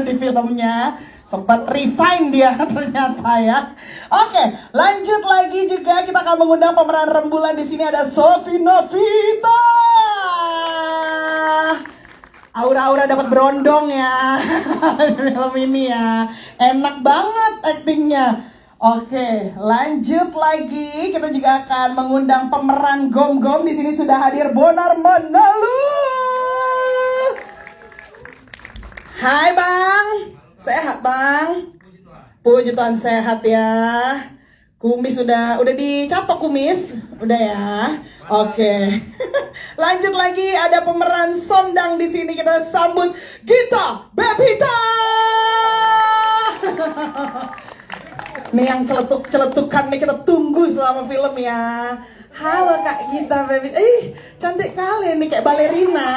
di filmnya. Sempat resign dia ternyata ya. Oke, lanjut lagi juga kita akan mengundang pemeran rembulan di sini ada Sophie Novita. Aura-aura dapat berondong ya film ini ya. Enak banget aktingnya. Oke, lanjut lagi. Kita juga akan mengundang pemeran Gom-Gom. Di sini sudah hadir Bonar Manalu. Hai Bang, sehat Bang? Puji Tuhan sehat ya. Kumis udah dicatok kumis, udah ya. Oke. Lanjut lagi ada pemeran Sondang di sini, kita sambut Gita Bebita. Nih yang celetuk-celetukan nih kita tunggu selama film ya. Halo Kak Gita Bebita. Cantik kali nih kayak balerina.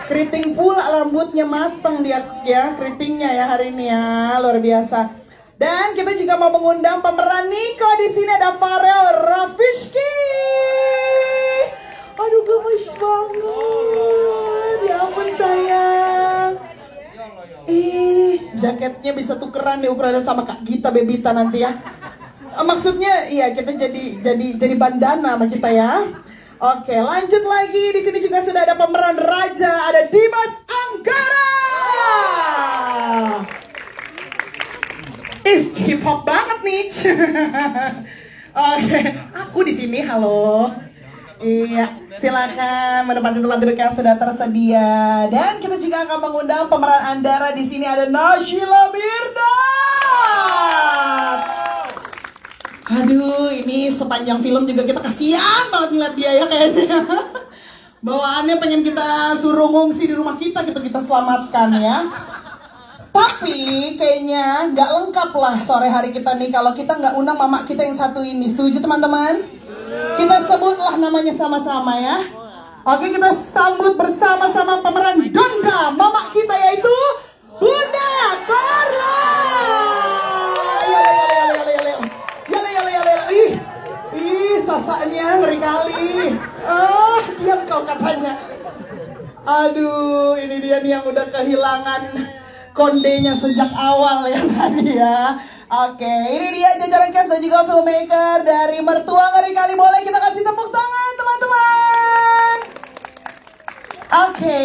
Keriting pula rambutnya mateng dia ya, keritingnya ya hari ini ya, luar biasa. Dan kita juga mau mengundang pemeran Niko di sini ada Farel Rafishki. Aduh gemes banget, ya ampun sayang. Jaketnya bisa tukeran nih ukurannya sama Kak Gita Bebita nanti ya. Maksudnya iya kita jadi bandana sama kita ya. Oke, lanjut lagi. Di sini juga sudah ada pemeran Raja, ada Dimas Anggara. Hip hop banget nih. Oke, aku di sini. Halo. Iya, silakan menempati tempat duduk yang sudah tersedia. Dan kita juga akan mengundang pemeran Andara di sini ada Nashila Mirdad. Aduh, ini sepanjang film juga kita kasihan banget ngeliat dia ya kayaknya. Bawaannya pengen kita suruh ngungsi di rumah kita gitu, kita selamatkan ya. Tapi kayaknya nggak lengkap lah sore hari kita nih kalau kita nggak undang mama kita yang satu ini. Setuju teman-teman? Kita sebutlah namanya sama-sama ya. Oke, kita sambut bersama-sama pemeran Donda mama kita yaitu Bunda Carla. Sasanya ngeri kali. Diam kau katanya. Aduh, ini dia nih yang udah kehilangan kondenya sejak awal ya tadi ya. Oke, ini dia jajaran cast dan juga filmmaker dari Mertua Ngeri Kali. Boleh kita kasih tepuk tangan teman-teman. Oke,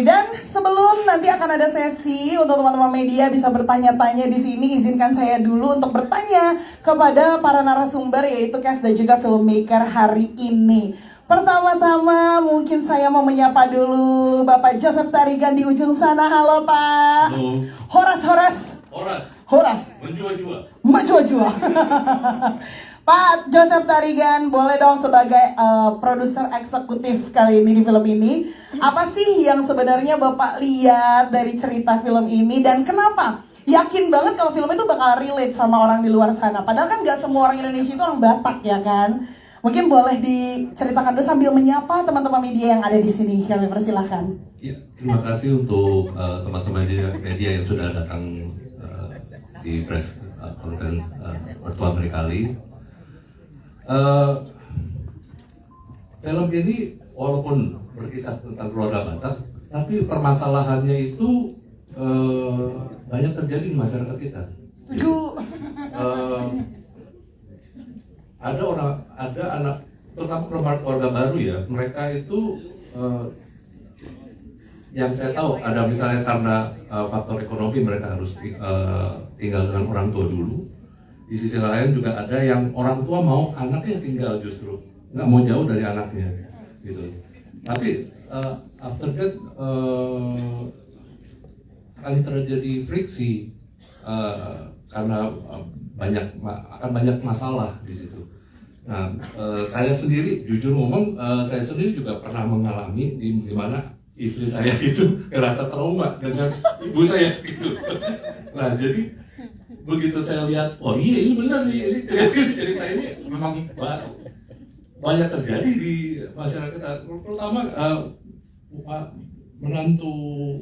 dan sebelum nanti akan ada sesi untuk teman-teman media bisa bertanya-tanya di sini, izinkan saya dulu untuk bertanya kepada para narasumber yaitu cast dan juga filmmaker hari ini. Pertama-tama mungkin saya mau menyapa dulu Bapak Joseph Tarigan di ujung sana. Halo Pak. Halo. Horas. Maju-jua. Pak Joseph Tarigan, boleh dong sebagai produser eksekutif kali ini di film ini, apa sih yang sebenarnya Bapak lihat dari cerita film ini dan kenapa yakin banget kalau film itu bakal relate sama orang di luar sana? Padahal kan gak semua orang Indonesia itu orang Batak ya kan? Mungkin boleh diceritakan dulu sambil menyapa teman-teman media yang ada di sini. Kami persilahkan. Ya, terima kasih untuk teman-teman media yang sudah datang di press conference Mertua Ngeri Kali. Film ini walaupun berkisah tentang keluarga Batak, tapi permasalahannya itu banyak terjadi di masyarakat kita. Setuju. Ada anak, terutama keluarga baru ya, mereka itu yang saya tahu ada misalnya karena faktor ekonomi mereka harus tinggal dengan orang tua dulu. Di sisi lain juga ada yang orang tua mau anaknya tinggal justru nggak mau jauh dari anaknya gitu. Tapi after that akan terjadi friksi karena akan banyak masalah di situ. Nah, saya sendiri jujur ngomong, saya sendiri juga pernah mengalami di mana istri saya itu ngerasa trauma dengan ibu saya gitu. Nah, jadi begitu saya lihat, oh iya ini benar nih, ini cerita ini memang banyak terjadi di masyarakat, terutama menantu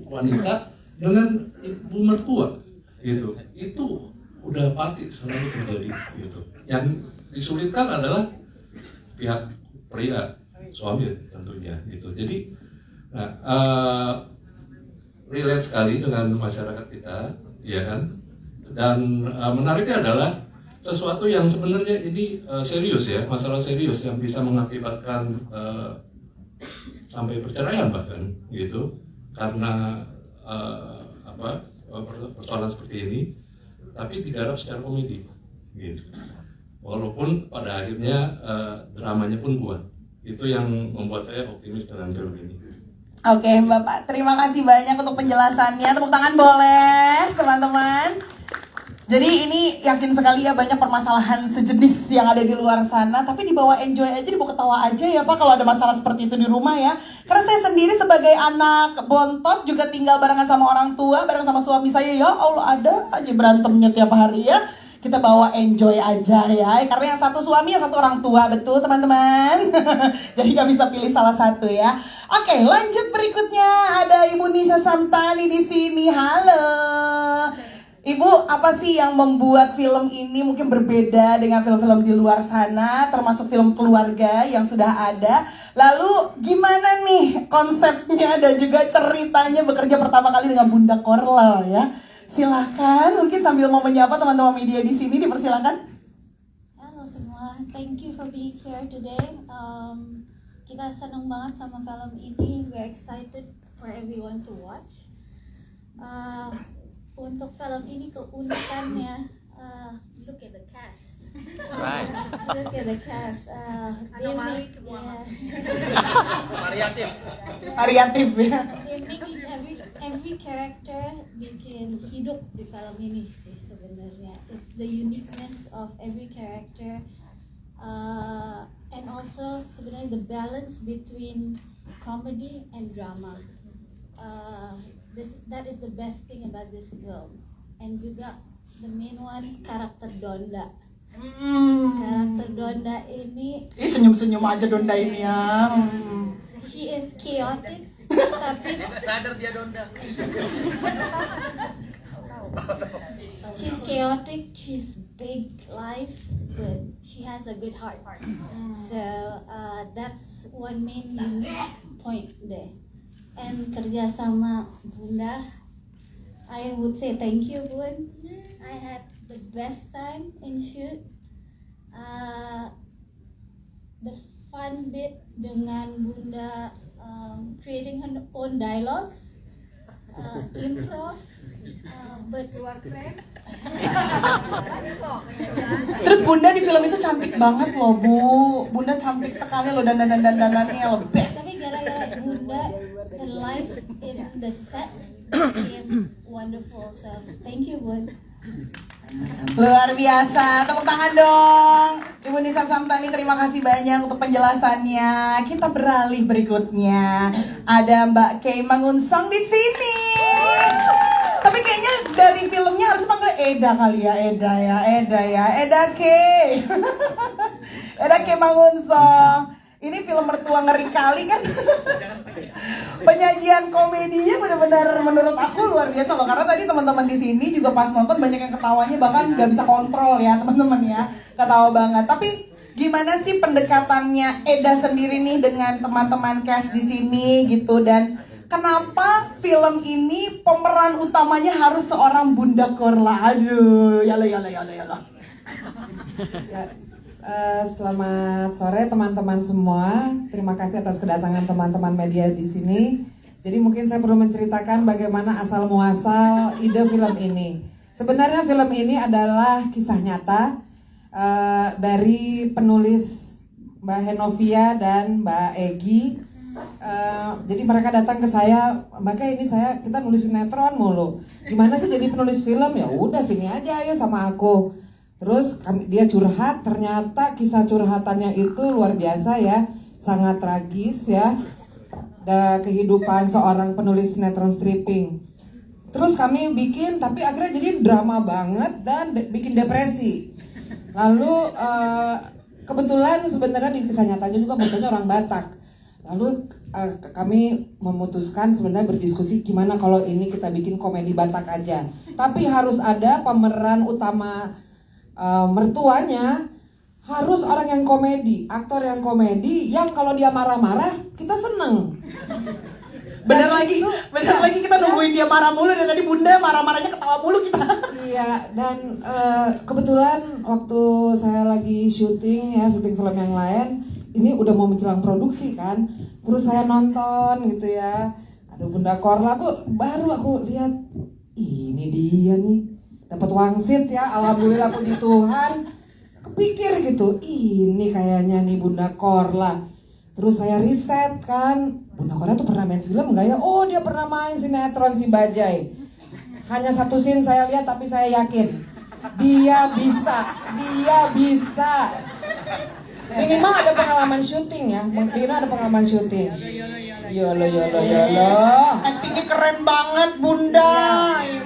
wanita dengan ibu mertua gitu. Itu udah pasti selalu terjadi gitu. Yang disulitkan adalah pihak pria, suami tentunya gitu. Jadi Nah, relate sekali dengan masyarakat kita, ya kan? Dan menariknya adalah sesuatu yang sebenarnya ini serius ya, masalah serius yang bisa mengakibatkan sampai perceraian bahkan, gitu, karena persoalan seperti ini, tapi digarap secara komedi, gitu. Walaupun pada akhirnya dramanya pun kuat. Itu yang membuat saya optimis dengan film ini. Oke, Bapak, terima kasih banyak untuk penjelasannya. Tepuk tangan boleh, teman-teman. Jadi ini yakin sekali ya banyak permasalahan sejenis yang ada di luar sana, tapi dibawa enjoy aja, dibawa ketawa aja ya Pak kalau ada masalah seperti itu di rumah ya. Karena saya sendiri sebagai anak bontot juga tinggal barengan sama orang tua, bareng sama suami saya, ya Allah ada aja berantemnya tiap hari ya. Kita bawa enjoy aja ya, karena yang satu suami, yang satu orang tua, betul teman-teman. Jadi gak bisa pilih salah satu ya. Oke, lanjut berikutnya ada Ibu Nisa Samtani di sini. Halo. Ibu, apa sih yang membuat film ini mungkin berbeda dengan film-film di luar sana, termasuk film keluarga yang sudah ada? Lalu gimana nih konsepnya dan juga ceritanya bekerja pertama kali dengan Bunda Korla ya? Silakan, mungkin sambil mau menyapa teman-teman media di sini, dipersilakan. Halo semua, thank you for being here today. Kita senang banget sama film ini. We're excited for everyone to watch. Untuk film ini keunikannya, look at the cast. Right. Look at the cast. They make, Variatif ya. they make every character bikin hidup di film ini sih sebenarnya. It's the uniqueness of every character, and also sebenarnya the balance between comedy and drama. That is the best thing about this film. And juga the main one, karakter Donda. Karakter Donda ini, Senyum-senyum aja Donda ini ya. she is chaotic, tapi Sadar dia Donda. she's chaotic, she's big life, but she has a good heart. So that's one main unique point there. And kerja sama Bunda, I would say thank you Bun. I had the best time in shoot. The fun bit dengan Bunda creating her own dialogues, improv, but Terus Bunda di film itu cantik banget loh Bu. Bunda cantik sekali loh, dandanannya lo best. tapi gara-gara Bunda, the life in the set became wonderful. So thank you Bun. Luar biasa, tepuk tangan dong. Ibu Nisa Samtani, terima kasih banyak untuk penjelasannya. Kita beralih berikutnya. Ada Mbak Kay Mangunsang di sini. Tapi kayaknya dari filmnya harus panggil Eda kali ya, Eda Kay. Eda Kay Mangunsang. Ini film mertua ngeri kali kan. Penyajian komedinya benar-benar menurut aku luar biasa loh. Karena tadi teman-teman di sini juga pas nonton banyak yang ketawanya bahkan nggak bisa kontrol ya teman-teman ya. Ketawa banget. Tapi gimana sih pendekatannya Eda sendiri nih dengan teman-teman cast di sini gitu, dan kenapa film ini pemeran utamanya harus seorang Bunda Korla? Aduh, yala. Ya, selamat sore teman-teman semua. Terima kasih atas kedatangan teman-teman media di sini. Jadi mungkin saya perlu menceritakan bagaimana asal muasal ide film ini. Sebenarnya film ini adalah kisah nyata dari penulis Mbak Henovia dan Mbak Egi. Jadi mereka datang ke saya, Mbak Kay, ini kita nulis sinetron mulu. Gimana sih jadi penulis film? Ya udah sini aja ayo sama aku. Terus dia curhat, ternyata kisah curhatannya itu luar biasa ya, sangat tragis ya, kehidupan seorang penulis sinetron stripping. Terus kami bikin, tapi akhirnya jadi drama banget dan bikin depresi. Lalu kebetulan sebenarnya di kisah nyatanya juga bentuknya orang Batak. Lalu kami memutuskan sebenarnya berdiskusi gimana kalau ini kita bikin komedi Batak aja. Tapi harus ada pemeran utama, mertuanya harus orang yang komedi, aktor yang komedi, yang kalau dia marah-marah kita seneng. Bener Dan lagi, itu, bener ya, lagi kita ya. nungguin dia marah mulu dari tadi Bunda marah-marahnya ketawa mulu kita. Iya, dan kebetulan waktu saya lagi syuting film yang lain, ini udah mau menjelang produksi kan, terus saya nonton gitu ya, ada Bunda Korla, baru aku lihat, ini dia nih, dapat wangsit ya, alhamdulillah puji Tuhan, kepikir gitu, ini kayaknya nih Bunda Korla. Terus saya riset kan, Bunda Korla tuh pernah main film nggak ya? Oh, dia pernah main sinetron Si Bajai. Hanya satu scene saya lihat tapi saya yakin dia bisa. Minimal ada pengalaman syuting ya, Mira ada pengalaman syuting. Yolo. Actingnya keren banget Bunda.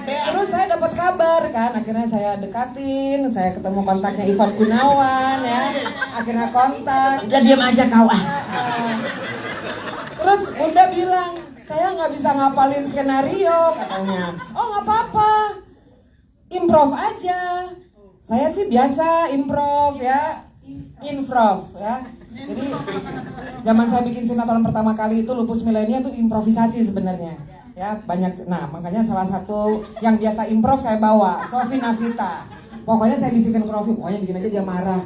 Terus saya dapat kabar kan, akhirnya saya dekatin, saya ketemu kontaknya Ivan Gunawan ya, akhirnya kontak. Udah diam aja kau ah. Terus Bunda bilang, saya nggak bisa ngapalin skenario katanya. Oh nggak apa-apa, improv aja. Saya sih biasa improv ya, Jadi zaman saya bikin sinetron pertama kali itu Lupus Milenia itu improvisasi sebenarnya. Ya banyak. Nah makanya salah satu yang biasa improv saya bawa, Sofi Navita. Pokoknya saya bisikin ke Rofi, pokoknya bikin aja dia marah.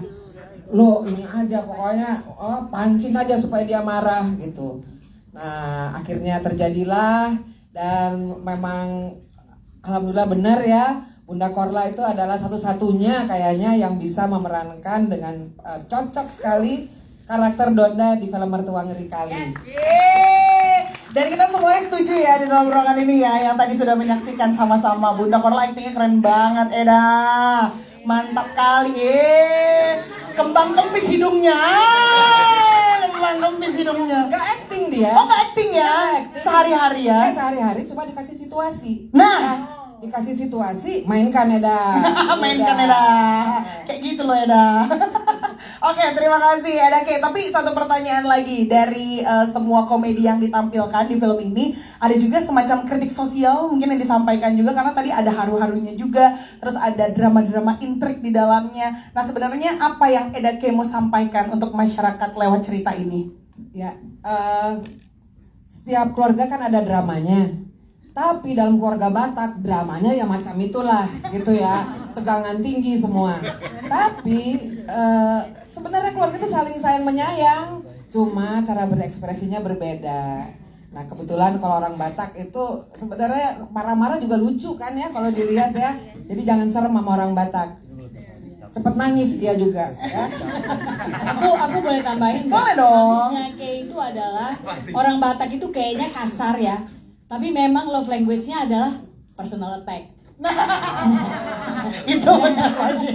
Lo ini aja pokoknya pancing aja supaya dia marah gitu. Nah akhirnya terjadilah dan memang alhamdulillah benar ya, Bunda Korla itu adalah satu-satunya kayaknya yang bisa memerankan dengan cocok sekali karakter Donda di film Mertua Ngeri Kali. Yeay. Dan kita semuanya setuju ya di dalam ruangan ini ya, yang tadi sudah menyaksikan sama-sama. Bunda Korla actingnya keren banget, Eda. Mantap kali, kembang kempis hidungnya. Gak acting dia. Oh gak acting ya? Sehari-hari ya? Sehari-hari cuma dikasih situasi. Nah. Dikasih situasi, mainkan Eda. Mainkan Eda. Kayak gitu loh Eda. Oke, terima kasih Eda K. Tapi satu pertanyaan lagi dari semua komedi yang ditampilkan di film ini, ada juga semacam kritik sosial mungkin yang disampaikan juga, karena tadi ada haru-harunya juga, terus ada drama-drama intrik di dalamnya. Nah sebenarnya apa yang Eda K mau sampaikan untuk masyarakat lewat cerita ini? Ya, setiap keluarga kan ada dramanya. Tapi dalam keluarga Batak, dramanya ya macam itulah gitu ya, tegangan tinggi semua. Tapi sebenarnya keluarga itu saling sayang menyayang, cuma cara berekspresinya berbeda. Nah kebetulan kalau orang Batak itu sebenarnya marah-marah juga lucu kan ya kalau dilihat ya. Jadi jangan serem sama orang Batak. Cepet nangis dia juga ya. Aku boleh tambahin? Boleh dong. Maksudnya kayak itu adalah orang Batak itu kayaknya kasar ya. Tapi memang love language-nya adalah personal attack. Itu benar lagi.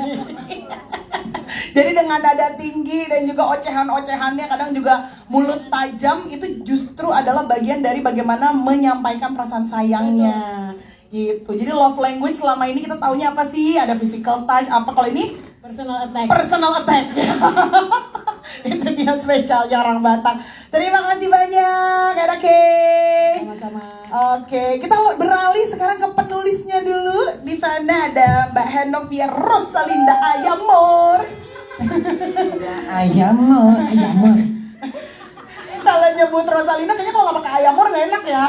Jadi dengan nada tinggi dan juga ocehan-ocehannya, kadang juga mulut tajam, itu justru adalah bagian dari bagaimana menyampaikan perasaan sayangnya. Gitu. Jadi love language selama ini kita taunya apa sih? Ada physical touch, apa kalau ini? Personal attack. Personal attack. Itu dia spesialnya orang Batak. Terima kasih banyak, Eda K. Sama-sama. Oke, kita beralih sekarang ke penulisnya dulu. Di sana ada Mbak Henovia Rosalinda Ayamor. Ayamor. Kalau nyebut Rosalinda kayaknya kalau nggak pakai Ayamor nggak enak ya.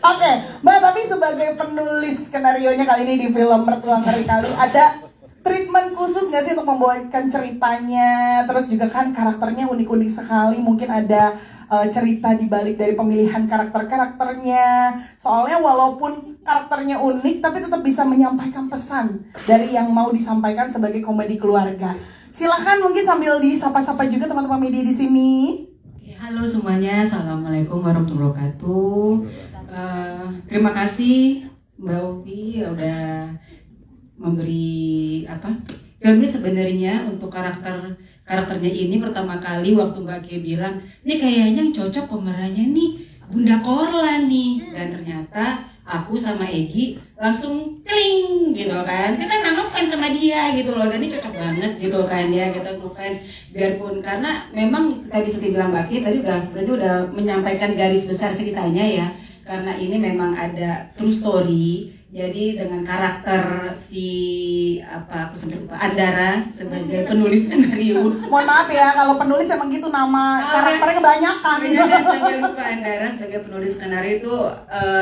Oke, Mbak, tapi sebagai penulis skenarionya kali ini di film Mertua Ngeri Kali, ada treatment khusus nggak sih untuk membawakan ceritanya? Terus juga kan karakternya unik-unik sekali, mungkin ada cerita di balik dari pemilihan karakternya. Soalnya walaupun karakternya unik, tapi tetap bisa menyampaikan pesan dari yang mau disampaikan sebagai komedi keluarga. Silakan mungkin sambil disapa-sapa juga teman-teman media di sini. Halo semuanya, assalamualaikum warahmatullahi wabarakatuh. Terima kasih Mbak Ovi udah memberi film ini. Sebenarnya untuk karakternya ini pertama kali waktu Mbak Kia bilang, ini kayaknya yang cocok pemerannya nih Bunda Korla nih, dan ternyata aku sama Egi langsung kling gitu kan, kita nggak ngefans sama dia gitu loh, dan ini cocok banget gitu kan ya, kita ngefans biarpun karena memang tadi seperti bilang Mbak Kia tadi sebenarnya udah menyampaikan garis besar ceritanya ya. karena ini memang ada true story. Jadi dengan karakter si aku sampai lupa, Andara sebagai penulis skenario. Mohon maaf ya, kalau penulis emang gitu nama karakternya kebanyakan. Sampai lupa Andara sebagai penulis skenario itu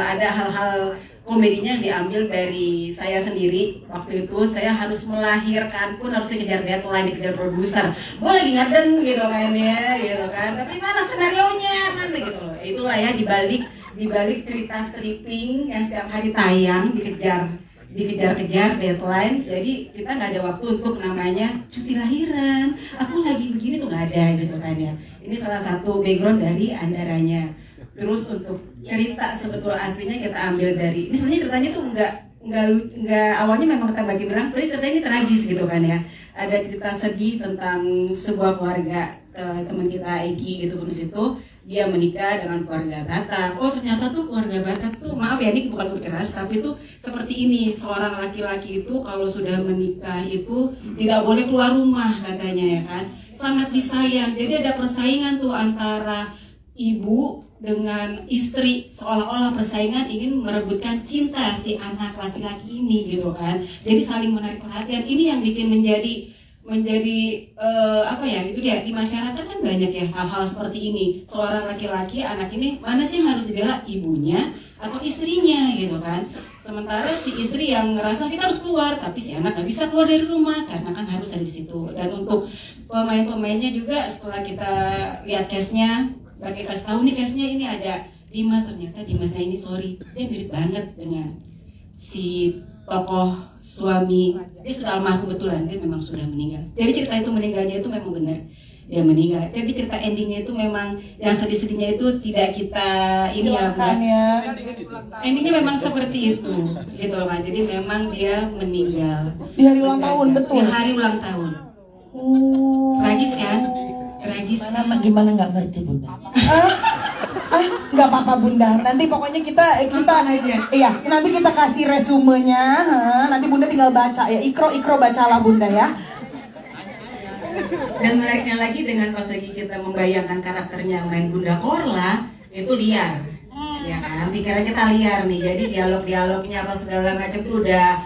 ada hal-hal komedinya yang diambil dari saya sendiri. Waktu itu saya harus melahirkan pun harus dikejar deadline, dikejar produser. Gue lagi ngadeng gitu kan ya, gitu kan. Tapi mana skenarionya kan gitu loh. Itulah ya dibalik cerita stripping yang setiap hari tayang dikejar-kejar deadline. Jadi kita nggak ada waktu untuk namanya cuti lahiran. Aku lagi begini tuh nggak ada gitu kan ya. Ini salah satu background dari Andaranya. Terus untuk cerita sebetulnya aslinya kita ambil dari ini sebenarnya ceritanya tuh nggak awalnya memang kita bagi bilang ceritanya ini tragis gitu kan ya. Ada cerita sedih tentang sebuah keluarga teman kita Egi gitu penulis itu. Dia menikah dengan keluarga Batak. Oh ternyata tuh keluarga Batak tuh, maaf ya ini bukan berkeras, tapi tuh seperti ini. Seorang laki-laki itu kalau sudah menikah itu tidak boleh keluar rumah katanya ya kan. Sangat disayang. Jadi ada persaingan tuh antara ibu dengan istri. Seolah-olah persaingan ingin merebutkan cinta si anak laki-laki ini gitu kan. Jadi saling menarik perhatian. Ini yang bikin menjadi apa ya, itu dia di masyarakat kan banyak ya hal-hal seperti ini. Seorang laki-laki anak ini mana sih yang harus dibela, ibunya atau istrinya gitu kan. Sementara si istri yang ngerasa kita harus keluar tapi si anak nggak bisa keluar dari rumah karena kan harus ada di situ. Dan untuk pemain-pemainnya juga setelah kita lihat case-nya, bagi kasih tahu nih case-nya ini ada Dimas. Ternyata Dimasnya ini dia mirip banget dengan si tokoh suami. Dia sudah almarhum betulan, dia memang sudah meninggal. Jadi cerita itu meninggalnya itu memang benar, dia meninggal. Jadi cerita endingnya itu memang yang sedih-sedihnya itu tidak kita ini ya, endingnya memang seperti itu gitu kan. Jadi memang dia meninggal Di hari ulang tahun, betul. Di hari ulang tahun. Tragis kan? Tragis. Gimana nggak ngerti Bunda? Nggak apa-apa Bunda. Nanti pokoknya kita aja. Iya, nanti kita kasih resumenya. Nanti Bunda tinggal baca ya. Ikro bacalah Bunda ya. Dan menariknya lagi dengan pas lagi kita membayangkan karakternya main Bunda Korla itu liar. Ya kan, pikiran kita liar nih. Jadi dialognya apa segala macam tuh udah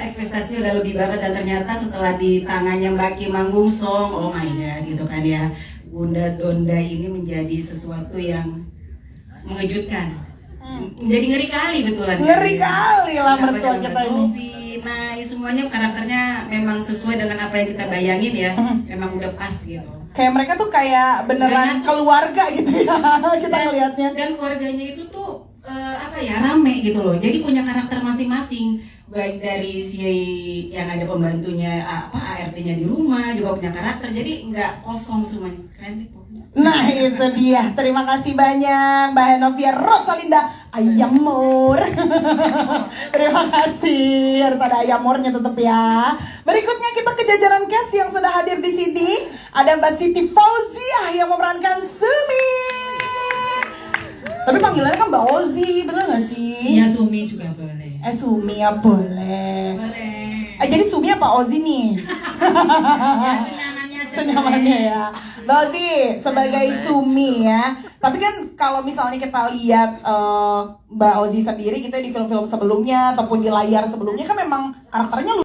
ekspektasinya udah lebih banget. Dan ternyata setelah di tangannya Mbak Kim manggung song, oh my god gitu kan ya, Bunda Donda ini menjadi sesuatu yang mengejutkan. Menjadi ngeri kali betulan. Ngeri kali lah mertua kita ini. Nah, semuanya karakternya memang sesuai dengan apa yang kita bayangin ya. Memang udah pas gitu. Kayak mereka tuh kayak beneran keluarga gitu ya. Kita ngelihatnya. Dan keluarganya itu tuh rame gitu loh. Jadi punya karakter masing-masing. Baik dari si yang ada pembantunya ART-nya di rumah juga punya karakter. Jadi nggak kosong semuanya. Keren deh pokoknya. Nah itu dia. Terima kasih banyak Mbak Henovia Rosalinda Ayamur. Terima kasih. Harus ada Ayamurnya tetap ya. Berikutnya kita ke jajaran cast yang sudah hadir di sini. Ada Mbak Siti Fauziah yang memerankan Sumi. Tapi panggilannya kan Mbak Ozi, bener gak sih? Iya, Sumi juga boleh. Sumi ya boleh. Jadi Sumi apa Ozi nih? Senyamannya ya. Mbak Ozi sebagai Sumi ya. Tapi kan kalau misalnya kita lihat Mbak Ozi sendiri gitu di film-film sebelumnya ataupun di layar sebelumnya kan memang karakternya